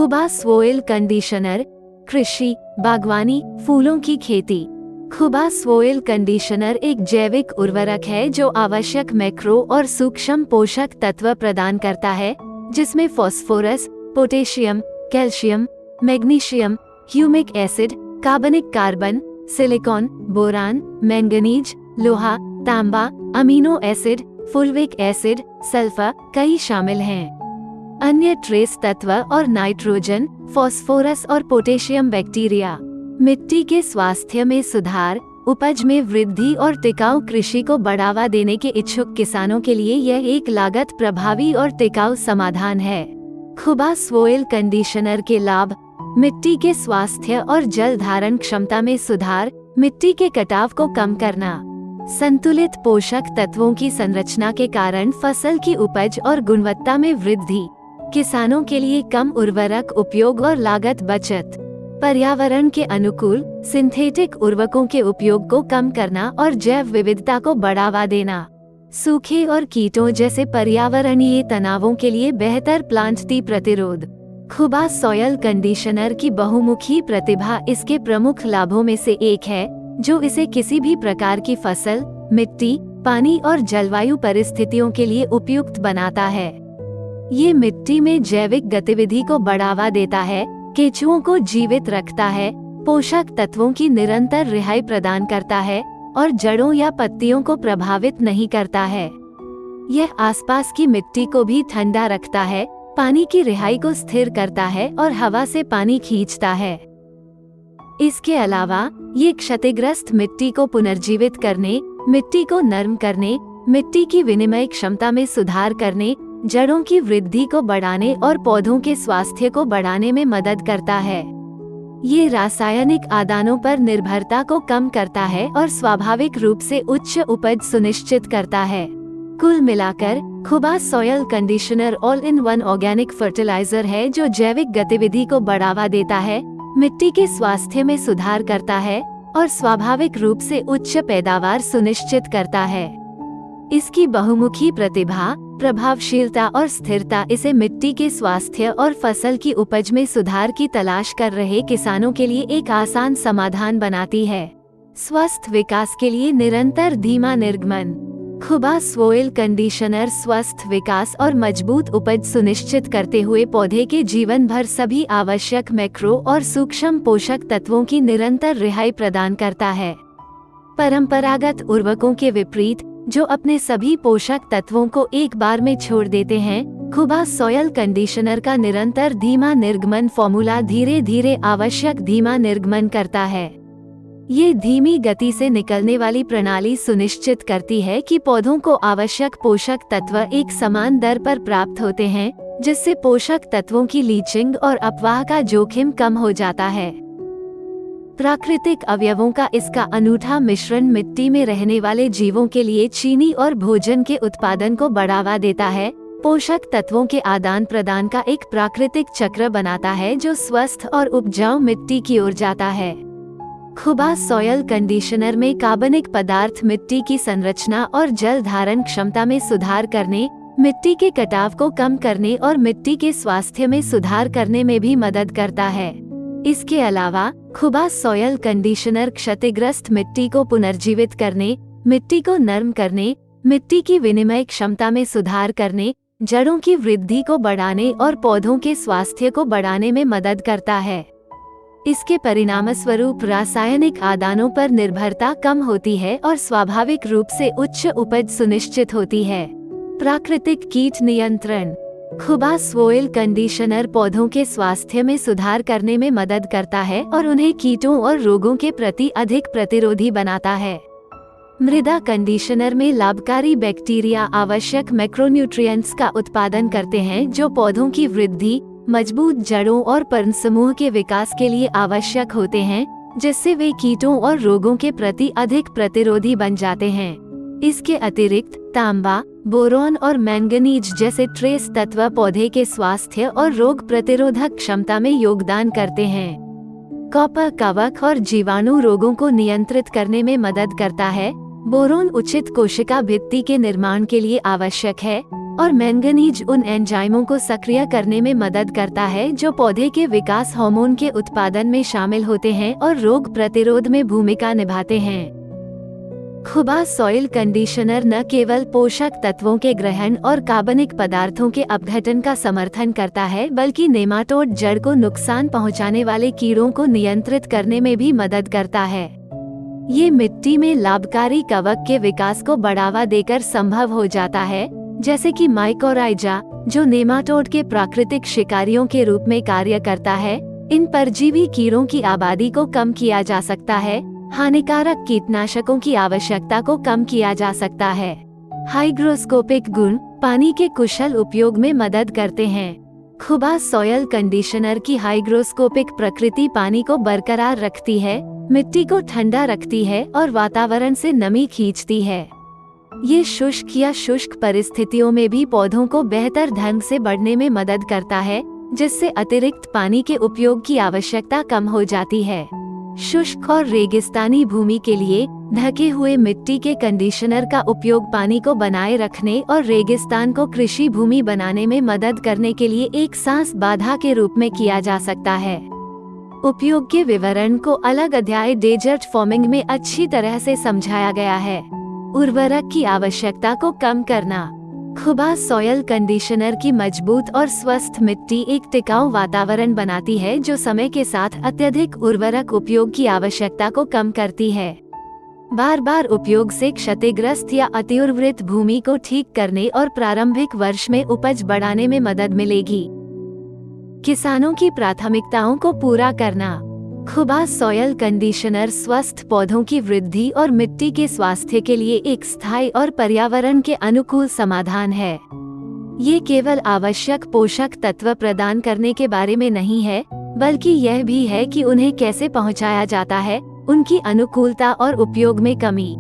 खुबा soil conditioner, कृषि, बागवानी, फूलों की खेती। खुबा सोइल कंडीशनर एक जैविक उर्वरक है जो आवश्यक मैक्रो और सूक्ष्म पोषक तत्व प्रदान करता है, जिसमें phosphorus, potassium, calcium, magnesium, humic acid, कार्बनिक कार्बन, सिलिकॉन, बोरान, मैंगनीज, लोहा, तांबा, amino acid, fulvic acid, sulphur कई शामिल हैं। अन्य ट्रेस तत्व और नाइट्रोजन, फास्फोरस और पोटेशियम बैक्टीरिया। मिट्टी के स्वास्थ्य में सुधार, उपज में वृद्धि और टिकाऊ कृषि को बढ़ावा देने के इच्छुक किसानों के लिए यह एक लागत प्रभावी और टिकाऊ समाधान है। खुबा सोइल कंडीशनर के लाभ: मिट्टी के स्वास्थ्य और जल धारण क्षमता में सुधार, मिट्टी के कटाव को कम करना, संतुलित पोषक तत्वों की संरचना के कारण फसल की उपज और गुणवत्ता में वृद्धि, किसानों के लिए कम उर्वरक उपयोग और लागत बचत, पर्यावरण के अनुकूल सिंथेटिक उर्वरकों के उपयोग को कम करना और जैव विविधता को बढ़ावा देना, सूखे और कीटों जैसे पर्यावरणीय तनावों के लिए बेहतर प्लांट प्रतिरोध। खुबा सोइल कंडीशनर की बहुमुखी प्रतिभा इसके प्रमुख लाभों में से एक है, जो इसे किसी भी प्रकार की फसल, मिट्टी, पानी और जलवायु परिस्थितियों के लिए उपयुक्त बनाता है। ये मिट्टी में जैविक गतिविधि को बढ़ावा देता है, केंचुओं को जीवित रखता है, पोषक तत्वों की निरंतर रिहाई प्रदान करता है और जड़ों या पत्तियों को प्रभावित नहीं करता है। यह आसपास की मिट्टी को भी ठंडा रखता है, पानी की रिहाई को स्थिर करता है और हवा से पानी खींचता है। इसके अलावा ये क्षतिग्रस्त मिट्टी को पुनर्जीवित करने, मिट्टी को नरम करने, मिट्टी की विनिमय क्षमता में सुधार करने, जड़ों की वृद्धि को बढ़ाने और पौधों के स्वास्थ्य को बढ़ाने में मदद करता है। ये रासायनिक आदानों पर निर्भरता को कम करता है और स्वाभाविक रूप से उच्च उपज सुनिश्चित करता है। कुल मिलाकर Khuba soil conditioner all in one organic fertiliser है जो जैविक गतिविधि को बढ़ावा देता है, मिट्टी के स्वास्थ्य में सुधार करता है और स्वाभाविक रूप से उच्च पैदावार सुनिश्चित करता है। इसकी बहुमुखी प्रतिभा, प्रभावशीलता और स्थिरता इसे मिट्टी के स्वास्थ्य और फसल की उपज में सुधार की तलाश कर रहे किसानों के लिए एक आसान समाधान बनाती है। स्वस्थ विकास के लिए निरंतर धीमा निर्गमन। खुबा सोइल कंडीशनर स्वस्थ विकास और मजबूत उपज सुनिश्चित करते हुए पौधे के जीवन भर सभी आवश्यक मैक्रो और सूक्ष्म पोषक तत्वों की निरंतर रिहाई प्रदान करता है। परंपरागत उर्वरकों के विपरीत, जो अपने सभी पोषक तत्वों को एक बार में छोड़ देते हैं, खुबा सोइल कंडीशनर का निरंतर धीमा निर्गमन फॉर्मूला धीरे धीरे आवश्यक धीमा निर्गमन करता है। ये धीमी गति से निकलने वाली प्रणाली सुनिश्चित करती है कि पौधों को आवश्यक पोषक तत्व एक समान दर पर प्राप्त होते हैं, जिससे पोषक तत्वों की लीचिंग और अपवाह का जोखिम कम हो जाता है। प्राकृतिक अवयवों का इसका अनूठा मिश्रण मिट्टी में रहने वाले जीवों के लिए चीनी और भोजन के उत्पादन को बढ़ावा देता है, पोषक तत्वों के आदान प्रदान का एक प्राकृतिक चक्र बनाता है जो स्वस्थ और उपजाऊ मिट्टी की ओर जाता है। खुबा सोइल कंडीशनर में कार्बनिक पदार्थ मिट्टी की संरचना और जल धारण क्षमता में सुधार करने, मिट्टी के कटाव को कम करने और मिट्टी के स्वास्थ्य में सुधार करने में भी मदद करता है। इसके अलावा खुबा सोइल कंडीशनर क्षतिग्रस्त मिट्टी को पुनर्जीवित करने, मिट्टी को नरम करने, मिट्टी की विनिमय क्षमता में सुधार करने, जड़ों की वृद्धि को बढ़ाने और पौधों के स्वास्थ्य को बढ़ाने में मदद करता है। इसके परिणामस्वरूप रासायनिक आदानों पर निर्भरता कम होती है और स्वाभाविक रूप से उच्च उपज सुनिश्चित होती है। प्राकृतिक कीट नियंत्रण। खुबा सोइल कंडीशनर पौधों के स्वास्थ्य में सुधार करने में मदद करता है और उन्हें कीटों और रोगों के प्रति अधिक प्रतिरोधी बनाता है। मृदा कंडीशनर में लाभकारी बैक्टीरिया आवश्यक मैक्रोन्यूट्रिएंट्स का उत्पादन करते हैं जो पौधों की वृद्धि, मजबूत जड़ों और पर्णसमूह के विकास के लिए आवश्यक होते हैं, जिससे वे कीटों और रोगों के प्रति अधिक प्रतिरोधी बन जाते हैं। इसके अतिरिक्त तांबा, बोरोन और मैंगनीज जैसे ट्रेस तत्व पौधे के स्वास्थ्य और रोग प्रतिरोधक क्षमता में योगदान करते हैं। कॉपर कवक और जीवाणु रोगों को नियंत्रित करने में मदद करता है। बोरोन उचित कोशिका भित्ति के निर्माण के लिए आवश्यक है, और मैंगनीज उन एंजाइमों को सक्रिय करने में मदद करता है जो पौधे के विकास हार्मोन के उत्पादन में शामिल होते हैं और रोग प्रतिरोध में भूमिका निभाते हैं। खुबा सॉइल कंडीशनर न केवल पोषक तत्वों के ग्रहण और कार्बनिक पदार्थों के अपघटन का समर्थन करता है, बल्कि नेमाटोड जड़ को नुकसान पहुंचाने वाले कीड़ों को नियंत्रित करने में भी मदद करता है। ये मिट्टी में लाभकारी कवक के विकास को बढ़ावा देकर संभव हो जाता है, जैसे कि माइकोराइजा, जो नेमाटोड के प्राकृतिक शिकारियों के रूप में कार्य करता है। इन परजीवी कीड़ों की आबादी को कम किया जा सकता है, हानिकारक कीटनाशकों की आवश्यकता को कम किया जा सकता है। हाइग्रोस्कोपिक गुण पानी के कुशल उपयोग में मदद करते हैं। खुबा सॉयल कंडीशनर की हाइग्रोस्कोपिक प्रकृति पानी को बरकरार रखती है, मिट्टी को ठंडा रखती है और वातावरण से नमी खींचती है। ये शुष्क या शुष्क परिस्थितियों में भी पौधों को बेहतर ढंग से बढ़ने में मदद करता है, जिससे अतिरिक्त पानी के उपयोग की आवश्यकता कम हो जाती है। शुष्क और रेगिस्तानी भूमि के लिए ढके हुए मिट्टी के कंडीशनर का उपयोग पानी को बनाए रखने और रेगिस्तान को कृषि भूमि बनाने में मदद करने के लिए एक सांस बाधा के रूप में किया जा सकता है। उपयोग के विवरण को अलग अध्याय डेजर्ट फार्मिंग में अच्छी तरह से समझाया गया है। उर्वरक की आवश्यकता को कम करना। खुबा सॉयल कंडीशनर की मजबूत और स्वस्थ मिट्टी एक टिकाऊ वातावरण बनाती है, जो समय के साथ अत्यधिक उर्वरक उपयोग की आवश्यकता को कम करती है। बार बार उपयोग से क्षतिग्रस्त या अतिउर्वरित भूमि को ठीक करने और प्रारंभिक वर्ष में उपज बढ़ाने में मदद मिलेगी। किसानों की प्राथमिकताओं को पूरा करना। खुबा सॉयल कंडीशनर स्वस्थ पौधों की वृद्धि और मिट्टी के स्वास्थ्य के लिए एक स्थायी और पर्यावरण के अनुकूल समाधान है। ये केवल आवश्यक पोषक तत्व प्रदान करने के बारे में नहीं है, बल्कि यह भी है कि उन्हें कैसे पहुंचाया जाता है, उनकी अनुकूलता और उपयोग में कमी।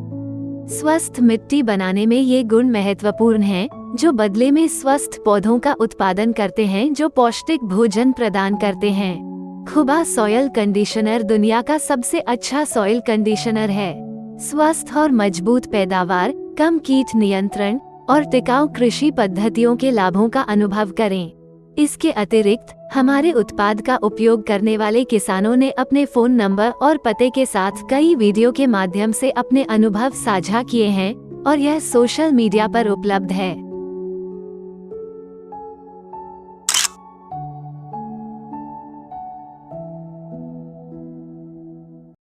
स्वस्थ मिट्टी बनाने में ये गुण महत्वपूर्ण हैं, जो बदले में स्वस्थ पौधों का उत्पादन करते हैं जो पौष्टिक भोजन प्रदान करते हैं। खुबा सॉयल कंडीशनर दुनिया का सबसे अच्छा सॉइल कंडीशनर है। स्वस्थ और मजबूत पैदावार, कम कीट नियंत्रण और टिकाऊ कृषि पद्धतियों के लाभों का अनुभव करें। इसके अतिरिक्त हमारे उत्पाद का उपयोग करने वाले किसानों ने अपने फोन नंबर और पते के साथ कई वीडियो के माध्यम से अपने अनुभव साझा किए हैं और यह सोशल मीडिया पर उपलब्ध है।